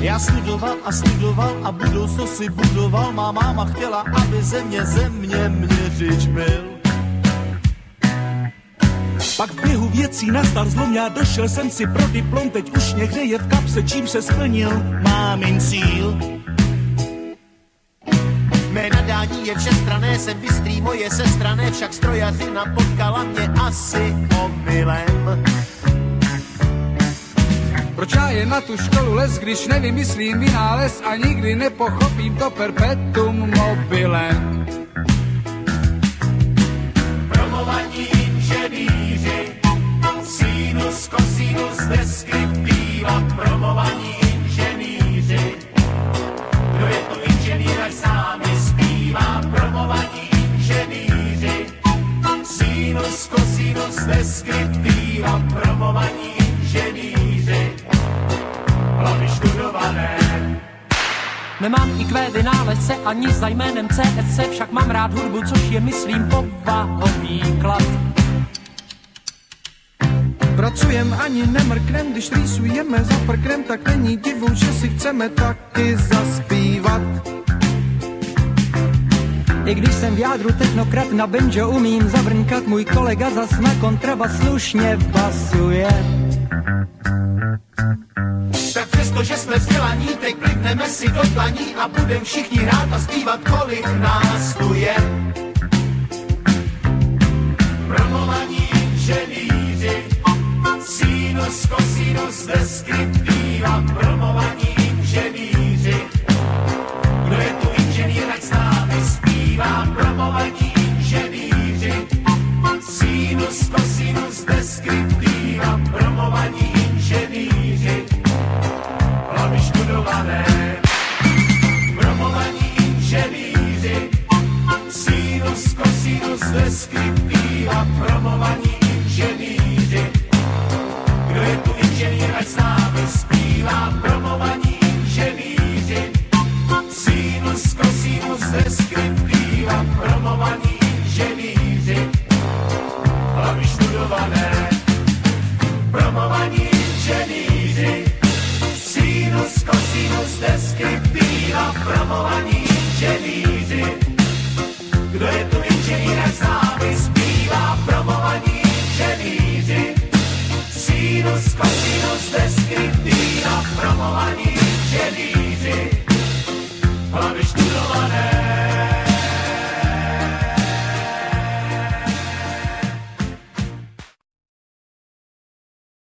Já slidoval a budoucnost si budoval. Má máma chtěla, aby země měřič byl. Pak v běhu věcí nastal zlom, já došel jsem si pro diplom, teď už mě hřeje v kapse, čím se splnil mámin cíl. Mé nadání je všestranné, jsem bystrý, moje sestrané, však strojařina potkala mě asi omylem. Proč já je na tu školu les, když nevymyslím vynález a nikdy nepochopím to perpetuum mobilem? Promovaní inženýři, sinus, cosinus, deskriptiva, promovaní inženýři. Kdo je tu inženýr, ať s námi zpívá, promovaní inženýři, sinus, cosinus, deskriptiva, promovaní inženýři, hlavy študované. Nemám IQ vynálezce ani za jménem CSC, však mám rád hudbu, což je, myslím, povahový klad. Pracujem ani nemrknem, když rýsujeme za prkrem, tak není divu, že si chceme taky zaspívat. I když jsem v jádru technokrat, na banjo umím zavrnkat, můj kolega zas na kontrabas slušně basuje. Tak přesto, že jsme vzdělaní, teď plivneme si do dlaní a budem všichni hrát a zpívat, kolik nás tu je. Promovaní inženýři, sinus, cosinus, deskriptiva, promovaní inženýři. Kdo je tu inženýr, ať s námi zpívá, promovaní inženýři, sinus, cosinus, deskriptiva, promovaní inženýři, hlavy študované. Promovaní inženýři, sinus, cosinus, deskriptiva, promovaní inženýři. Kdo je tu inženýr, ať s námi zpívá, promovaní inženýři, sinus, cosinus, deskriptiva, promovaní inženýři, hlavy študované. Promovaní inženýři, sinus, cosinus, deskriptiva, promovaní inženýři. Kdo je tu inženýr, ať s námi zpívá, promovaní inženýři, sinus, cosinus, deskriptiva.